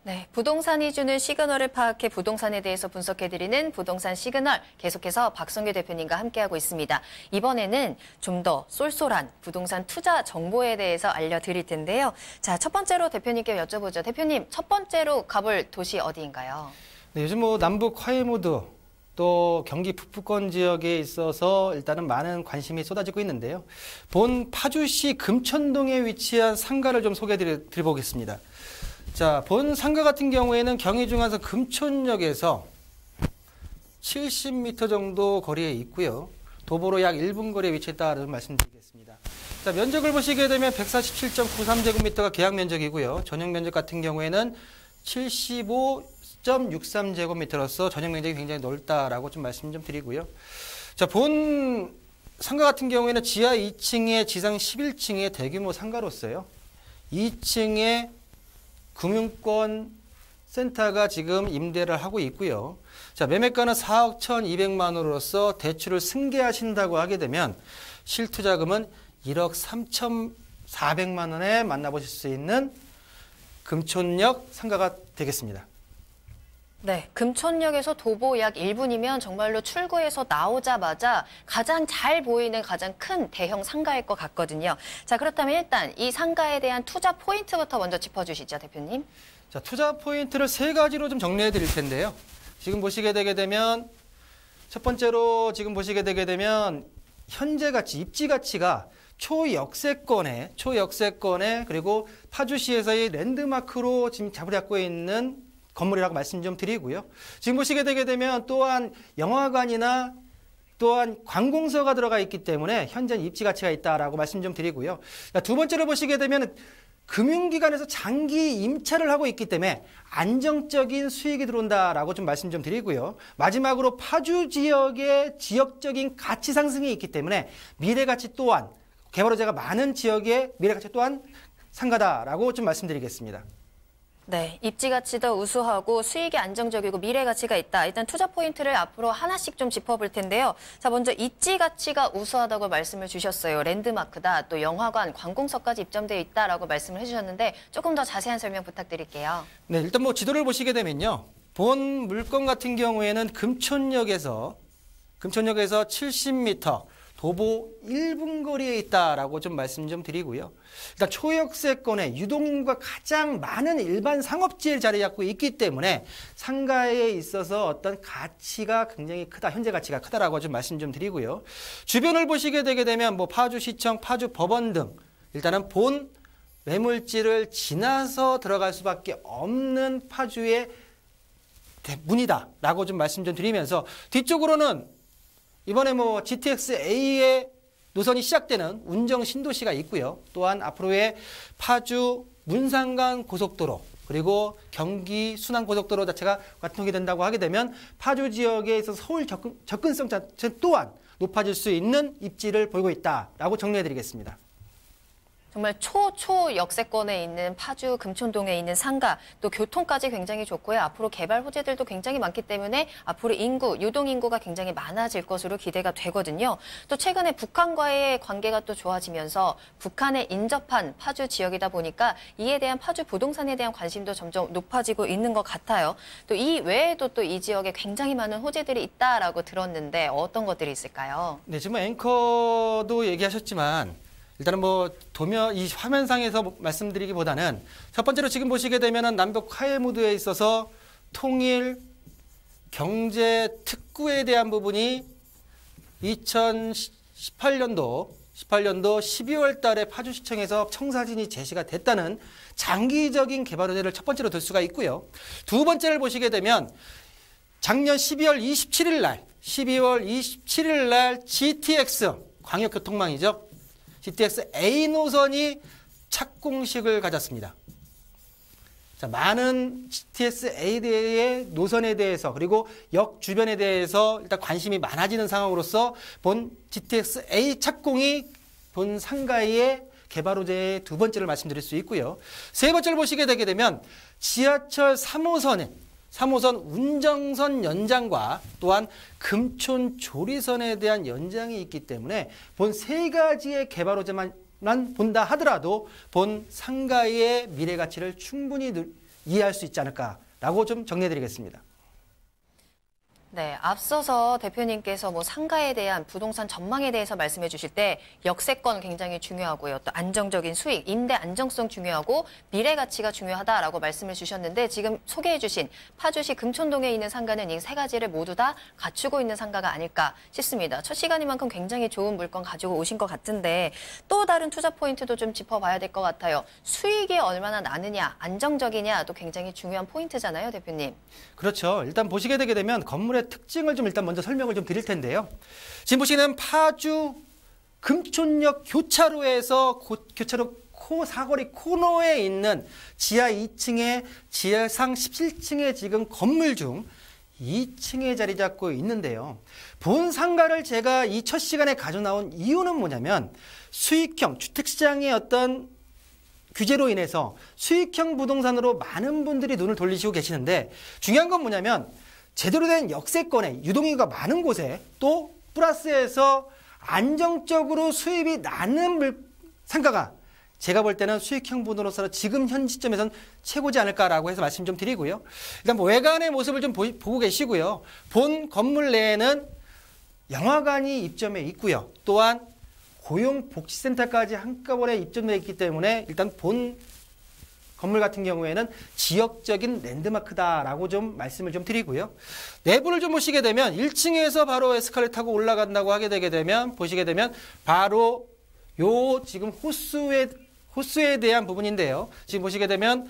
네, 부동산이 주는 시그널을 파악해 부동산에 대해서 분석해드리는 부동산 시그널, 계속해서 박성규 대표님과 함께하고 있습니다. 이번에는 좀 더 쏠쏠한 부동산 투자 정보에 대해서 알려드릴 텐데요. 자, 첫 번째로 대표님께 여쭤보죠. 대표님, 첫 번째로 가볼 도시 어디인가요? 네, 요즘 남북 화해 모드 또 경기 북부권 지역에 있어서 일단은 많은 관심이 쏟아지고 있는데요. 본 파주시 금천동에 위치한 상가를 좀 소개해드려보겠습니다. 자, 본 상가 같은 경우에는 경의중앙선 금촌역에서 70m 정도 거리에 있고요. 도보로 약 1분 거리에 위치했다는 말씀드리겠습니다. 자, 면적을 보시게 되면 147.93제곱미터가 계약 면적이고요. 전용 면적 같은 경우에는 75.63제곱미터로서 전용 면적이 굉장히 넓다라고 좀 말씀 좀 드리고요. 자, 본 상가 같은 경우에는 지하 2층에 지상 11층의 대규모 상가로서요. 2층에 금융권 센터가 지금 임대를 하고 있고요. 자, 매매가는 4억 1,200만 원으로서 대출을 승계하신다고 하게 되면 실투자금은 1억 3,400만 원에 만나보실 수 있는 금촌역 상가가 되겠습니다. 네, 금촌역에서 도보 약 1분이면 정말로 출구에서 나오자마자 가장 잘 보이는 가장 큰 대형 상가일 것 같거든요. 자, 그렇다면 일단 이 상가에 대한 투자 포인트부터 먼저 짚어주시죠, 대표님. 자, 투자 포인트를 세 가지로 좀 정리해 드릴 텐데요. 지금 보시게 되게 되면 첫 번째로 지금 보시게 되게 되면 현재 가치, 입지 가치가 초역세권에 그리고 파주시에서의 랜드마크로 지금 자리 잡고 있는 건물이라고 말씀 좀 드리고요. 지금 보시게 되게 되면 또한 영화관이나 또한 관공서가 들어가 있기 때문에 현재 입지 가치가 있다라고 말씀 좀 드리고요. 두 번째로 보시게 되면 금융기관에서 장기 임차를 하고 있기 때문에 안정적인 수익이 들어온다라고 좀 말씀 좀 드리고요. 마지막으로 파주 지역의 지역적인 가치 상승이 있기 때문에 미래가치 또한 개발호재가 많은 지역의 미래가치 또한 상가다라고 좀 말씀드리겠습니다. 네, 입지 가치도 우수하고 수익이 안정적이고 미래 가치가 있다. 일단 투자 포인트를 앞으로 하나씩 좀 짚어볼 텐데요. 자, 먼저 입지 가치가 우수하다고 말씀을 주셨어요. 랜드마크다, 또 영화관, 관공서까지 입점되어 있다라고 말씀을 해주셨는데 조금 더 자세한 설명 부탁드릴게요. 네, 일단 지도를 보시게 되면요. 본 물건 같은 경우에는 금촌역에서 70m, 도보 1분 거리에 있다라고 좀 말씀 좀 드리고요. 일단 초역세권에 유동인구가 가장 많은 일반 상업지에 자리 잡고 있기 때문에 상가에 있어서 어떤 가치가 굉장히 크다, 현재 가치가 크다라고 좀 말씀 좀 드리고요. 주변을 보시게 되게 되면 파주시청, 파주법원 등 일단은 본 매물지를 지나서 들어갈 수밖에 없는 파주의 문이다라고 좀 말씀 좀 드리면서 뒤쪽으로는 이번에 GTX-A의 노선이 시작되는 운정 신도시가 있고요. 또한 앞으로의 파주 문산간 고속도로 그리고 경기 순환 고속도로 자체가 관통이 된다고 하게 되면 파주 지역에 있어서 서울 접근성 자체 또한 높아질 수 있는 입지를 보이고 있다라고 정리해드리겠습니다. 정말 초초 역세권에 있는 파주 금촌동에 있는 상가, 또 교통까지 굉장히 좋고요. 앞으로 개발 호재들도 굉장히 많기 때문에 앞으로 유동 인구가 굉장히 많아질 것으로 기대가 되거든요. 또 최근에 북한과의 관계가 또 좋아지면서 북한에 인접한 파주 지역이다 보니까 이에 대한 파주 부동산에 대한 관심도 점점 높아지고 있는 것 같아요. 또 이 외에도 또 이 지역에 굉장히 많은 호재들이 있다라고 들었는데 어떤 것들이 있을까요? 네, 지금 앵커도 얘기하셨지만 일단은 이 화면상에서 말씀드리기보다는 첫 번째로 지금 보시게 되면은 남북 화해 무드에 있어서 통일, 경제, 특구에 대한 부분이 2018년도 12월 달에 파주시청에서 청사진이 제시가 됐다는 장기적인 개발 호재를 첫 번째로 들 수가 있고요. 두 번째를 보시게 되면 작년 12월 27일 날 GTX 광역교통망이죠. GTX A 노선이 착공식을 가졌습니다. 자, 많은 GTX A의 노선에 대해서 그리고 역 주변에 대해서 일단 관심이 많아지는 상황으로서 본 GTX A 착공이 본 상가의 개발 호재의 두 번째를 말씀드릴 수 있고요. 세 번째를 보시게 되게 되면 지하철 3호선 운정선 연장과 또한 금촌 조리선에 대한 연장이 있기 때문에 본 세 가지의 개발 호재만 본다 하더라도 본 상가의 미래 가치를 충분히 이해할 수 있지 않을까라고 좀 정리해드리겠습니다. 네, 앞서서 대표님께서 상가에 대한 부동산 전망에 대해서 말씀해 주실 때 역세권 굉장히 중요하고요. 또 안정적인 수익, 임대 안정성 중요하고 미래 가치가 중요하다라고 말씀을 주셨는데 지금 소개해 주신 파주시 금촌동에 있는 상가는 이 세 가지를 모두 다 갖추고 있는 상가가 아닐까 싶습니다. 첫 시간이만큼 굉장히 좋은 물건 가지고 오신 것 같은데 또 다른 투자 포인트도 좀 짚어봐야 될 것 같아요. 수익이 얼마나 나느냐, 안정적이냐도 굉장히 중요한 포인트잖아요, 대표님. 그렇죠. 일단 보시게 되게 되면 건물의 특징을 좀 일단 먼저 설명을 좀 드릴 텐데요. 지금 보시는 파주 금촌역 교차로에서 교차로 사거리 코너에 있는 지하 2층에 지하상 17층에 지금 건물 중 2층에 자리 잡고 있는데요. 본 상가를 제가 이 첫 시간에 가져 나온 이유는 뭐냐면 수익형 주택시장의 어떤 규제로 인해서 수익형 부동산으로 많은 분들이 눈을 돌리시고 계시는데 중요한 건 뭐냐면 제대로 된 역세권에 유동인구가 많은 곳에 또 플러스해서 안정적으로 수입이 나는 상가가 제가 볼 때는 수익형 부동산으로 지금 현 시점에선 최고지 않을까라고 해서 말씀 좀 드리고요. 일단 외관의 모습을 좀 보고 계시고요. 본 건물 내에는 영화관이 입점해 있고요. 또한 고용복지센터까지 한꺼번에 입점되어 있기 때문에 일단 본 건물 같은 경우에는 지역적인 랜드마크다라고 좀 말씀을 좀 드리고요. 내부를 좀 보시게 되면 1층에서 바로 에스컬레이터 타고 올라간다고 하게 되게 되면 보시게 되면 바로 요 지금 호수에 대한 부분인데요. 지금 보시게 되면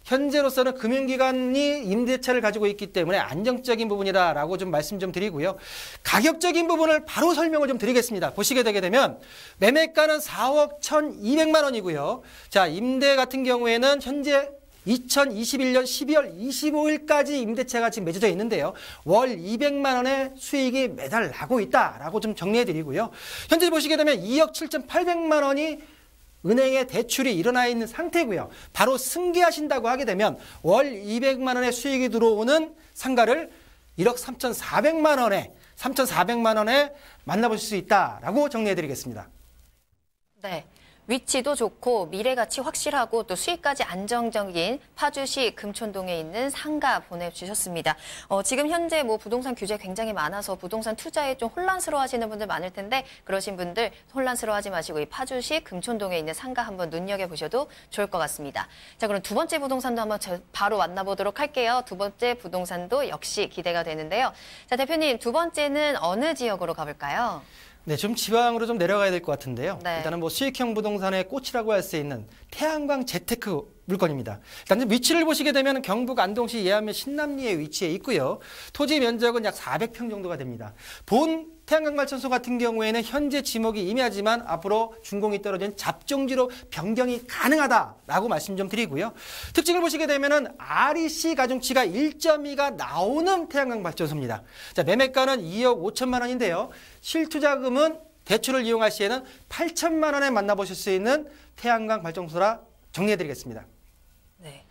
현재로서는 금융기관이 임대차를 가지고 있기 때문에 안정적인 부분이다라고 좀 말씀 좀 드리고요. 가격적인 부분을 바로 설명을 좀 드리겠습니다. 보시게 되게 되면 매매가는 4억 1,200만 원이고요. 자, 임대 같은 경우에는 현재 2021년 12월 25일까지 임대차가 지금 맺어져 있는데요. 월 200만 원의 수익이 매달 나고 있다라고 좀 정리해 드리고요. 현재 보시게 되면 2억 7,800만 원이 은행에 대출이 일어나 있는 상태고요. 바로 승계하신다고 하게 되면 월 200만 원의 수익이 들어오는 상가를 1억 3,400만 원에 만나보실 수 있다라고 정리해 드리겠습니다. 네. 위치도 좋고 미래가치 확실하고 또 수익까지 안정적인 파주시 금촌동에 있는 상가 보내주셨습니다. 지금 현재 부동산 규제 굉장히 많아서 부동산 투자에 좀 혼란스러워하시는 분들 많을 텐데 그러신 분들 혼란스러워하지 마시고 이 파주시 금촌동에 있는 상가 한번 눈여겨보셔도 좋을 것 같습니다. 자, 그럼 두 번째 부동산도 한번 바로 만나보도록 할게요. 두 번째 부동산도 역시 기대가 되는데요. 자, 대표님 두 번째는 어느 지역으로 가볼까요? 네, 좀 지방으로 좀 내려가야 될 것 같은데요. 네. 일단은 수익형 부동산의 꽃이라고 할 수 있는 태양광 재테크 물건입니다. 일단 위치를 보시게 되면 경북 안동시 예안면 신남리에 위치해 있고요. 토지 면적은 약 400평 정도가 됩니다. 본 태양광 발전소 같은 경우에는 현재 지목이 임야지만 앞으로 준공이 떨어진 잡종지로 변경이 가능하다라고 말씀 좀 드리고요. 특징을 보시게 되면은 REC 가중치가 1.2가 나오는 태양광 발전소입니다. 자, 매매가는 2억 5천만 원인데요. 실투자금은 대출을 이용할 시에는 8천만 원에 만나보실 수 있는 태양광 발전소라 정리해드리겠습니다. 네.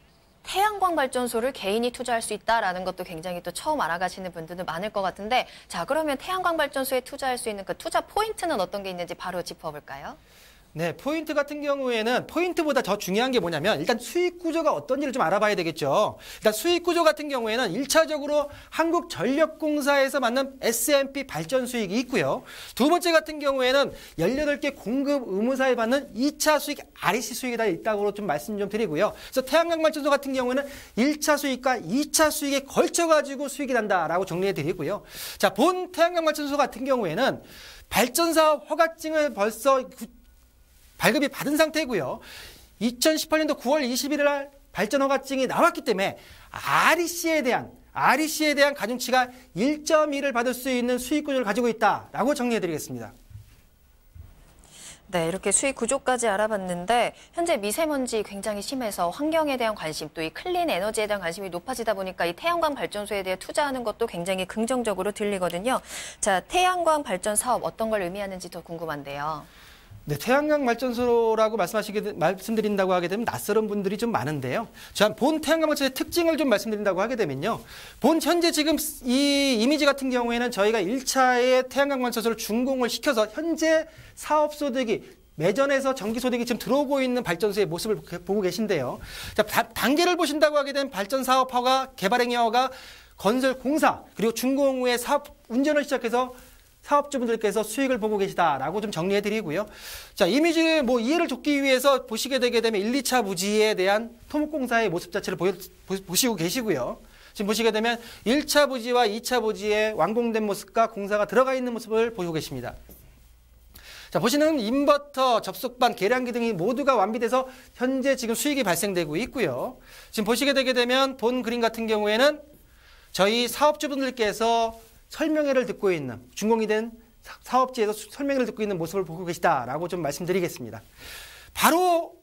태양광 발전소를 개인이 투자할 수 있다라는 것도 굉장히 또 처음 알아가시는 분들도 많을 것 같은데, 자, 그러면 태양광 발전소에 투자할 수 있는 그 투자 포인트는 어떤 게 있는지 바로 짚어볼까요? 네, 포인트 같은 경우에는 포인트보다 더 중요한 게 뭐냐면 일단 수익 구조가 어떤지를 좀 알아봐야 되겠죠. 일단 수익 구조 같은 경우에는 1차적으로 한국전력공사에서 받는 S&P 발전 수익이 있고요. 두 번째 같은 경우에는 18개 공급 의무사에 받는 2차 수익 REC 수익이 다 있다고 좀 말씀 좀 드리고요. 그래서 태양광 발전소 같은 경우에는 1차 수익과 2차 수익에 걸쳐가지고 수익이 난다라고 정리해 드리고요. 자, 본 태양광 발전소 같은 경우에는 발전사업 허가증을 벌써 발급이 받은 상태고요. 2018년도 9월 21일 날 발전 허가증이 나왔기 때문에 REC에 대한 가중치가 1.1을 받을 수 있는 수익 구조를 가지고 있다라고 정리해드리겠습니다. 네, 이렇게 수익 구조까지 알아봤는데 현재 미세먼지 굉장히 심해서 환경에 대한 관심, 또 이 클린 에너지에 대한 관심이 높아지다 보니까 이 태양광 발전소에 대해 투자하는 것도 굉장히 긍정적으로 들리거든요. 자, 태양광 발전 사업 어떤 걸 의미하는지 더 궁금한데요. 네, 태양광 발전소라고 말씀드린다고 하게 되면 낯설은 분들이 좀 많은데요. 자, 본 태양광 발전소의 특징을 좀 말씀드린다고 하게 되면요. 현재 지금 이 이미지 같은 경우에는 저희가 1차의 태양광 발전소를 준공을 시켜서 현재 사업 소득이 매전에서 전기 소득이 지금 들어오고 있는 발전소의 모습을 보고 계신데요. 자, 단계를 보신다고 하게 되면 발전 사업 허가, 개발 행위 허가, 건설 공사, 그리고 준공 후에 사업 운전을 시작해서 사업주분들께서 수익을 보고 계시다라고 좀 정리해 드리고요. 자, 이미지를 이해를 돕기 위해서 보시게 되게 되면 1, 2차 부지에 대한 토목공사의 모습 자체를 보시고 계시고요. 지금 보시게 되면 1차 부지와 2차 부지의 완공된 모습과 공사가 들어가 있는 모습을 보시고 계십니다. 자, 보시는 인버터, 접속반, 계량기 등이 모두가 완비돼서 현재 지금 수익이 발생되고 있고요. 지금 보시게 되게 되면 본 그림 같은 경우에는 저희 사업주분들께서 설명회를 듣고 있는, 준공이 된 사업지에서 설명회를 듣고 있는 모습을 보고 계시다라고 좀 말씀드리겠습니다. 바로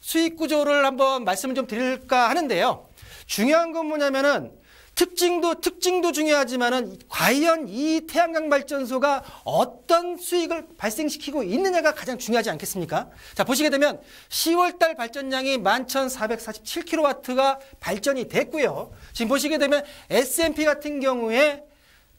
수익 구조를 한번 말씀을 좀 드릴까 하는데요. 중요한 건 뭐냐면은 특징도 중요하지만은 과연 이 태양광 발전소가 어떤 수익을 발생시키고 있느냐가 가장 중요하지 않겠습니까? 자, 보시게 되면 10월달 발전량이 11,447kW가 발전이 됐고요. 지금 보시게 되면 S&P 같은 경우에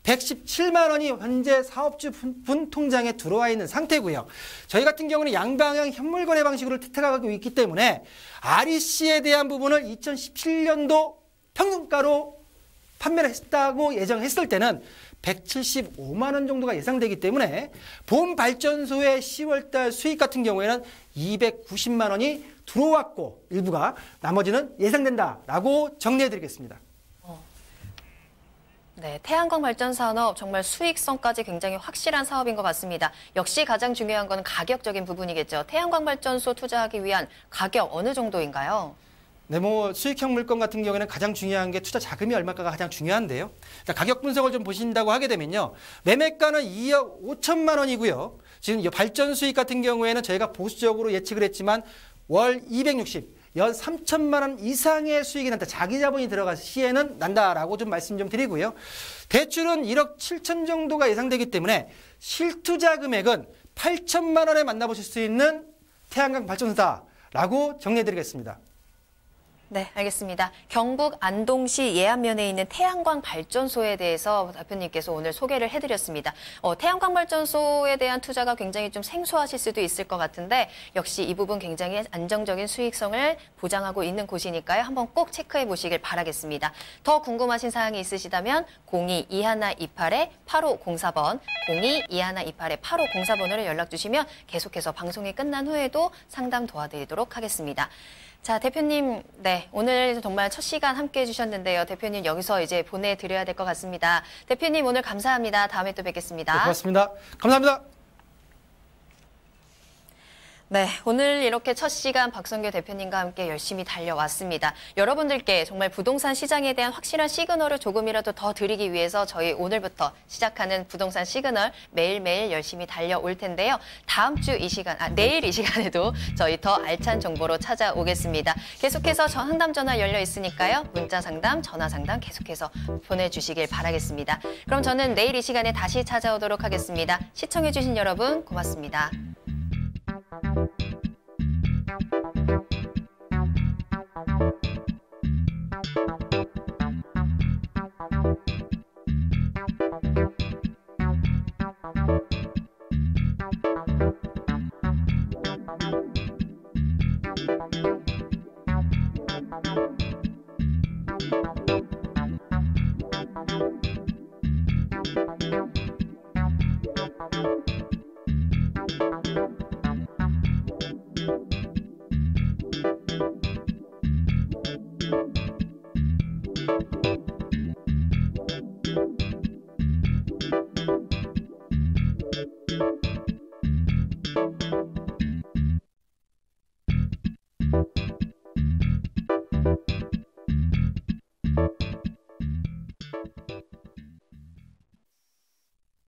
117만 원이 현재 사업주분 통장에 들어와 있는 상태고요. 저희 같은 경우는 양방향 현물거래 방식으로 택하고 있기 때문에 REC에 대한 부분을 2017년도 평균가로 판매를 했다고 예정했을 때는 175만 원 정도가 예상되기 때문에 본 발전소의 10월달 수익 같은 경우에는 290만 원이 들어왔고 일부가 나머지는 예상된다라고 정리해드리겠습니다. 네, 태양광 발전 산업 정말 수익성까지 굉장히 확실한 사업인 것 같습니다. 역시 가장 중요한 건 가격적인 부분이겠죠. 태양광 발전소 투자하기 위한 가격 어느 정도인가요? 네, 수익형 물건 같은 경우에는 가장 중요한 게 투자 자금이 얼마가가 가장 중요한데요. 자, 가격 분석을 좀 보신다고 하게 되면요. 매매가는 2억 5천만 원이고요. 지금 발전 수익 같은 경우에는 저희가 보수적으로 예측을 했지만 월 260, 연 3천만 원 이상의 수익이 난다. 자기 자본이 들어갈 시에는 난다라고 좀 말씀 좀 드리고요. 대출은 1억 7천 정도가 예상되기 때문에 실투자 금액은 8천만 원에 만나보실 수 있는 태양광 발전소다라고 정리해드리겠습니다. 네, 알겠습니다. 경북 안동시 예안면에 있는 태양광 발전소에 대해서 대표님께서 오늘 소개를 해드렸습니다. 태양광 발전소에 대한 투자가 굉장히 좀 생소하실 수도 있을 것 같은데 역시 이 부분 굉장히 안정적인 수익성을 보장하고 있는 곳이니까요. 한번 꼭 체크해 보시길 바라겠습니다. 더 궁금하신 사항이 있으시다면 02-2128-8504번, 02-2128-8504번으로 연락 주시면 계속해서 방송이 끝난 후에도 상담 도와드리도록 하겠습니다. 자, 대표님, 네, 오늘 정말 첫 시간 함께 해주셨는데요. 대표님 여기서 이제 보내드려야 될 것 같습니다. 대표님 오늘 감사합니다. 다음에 또 뵙겠습니다. 네, 고맙습니다. 감사합니다. 네, 오늘 이렇게 첫 시간 박성규 대표님과 함께 열심히 달려왔습니다. 여러분들께 정말 부동산 시장에 대한 확실한 시그널을 조금이라도 더 드리기 위해서 저희 오늘부터 시작하는 부동산 시그널 매일매일 열심히 달려올 텐데요. 다음 주 이 시간, 내일 이 시간에도 저희 더 알찬 정보로 찾아오겠습니다. 계속해서 상담 전화 열려 있으니까요. 문자 상담, 전화 상담 계속해서 보내주시길 바라겠습니다. 그럼 저는 내일 이 시간에 다시 찾아오도록 하겠습니다. 시청해주신 여러분 고맙습니다.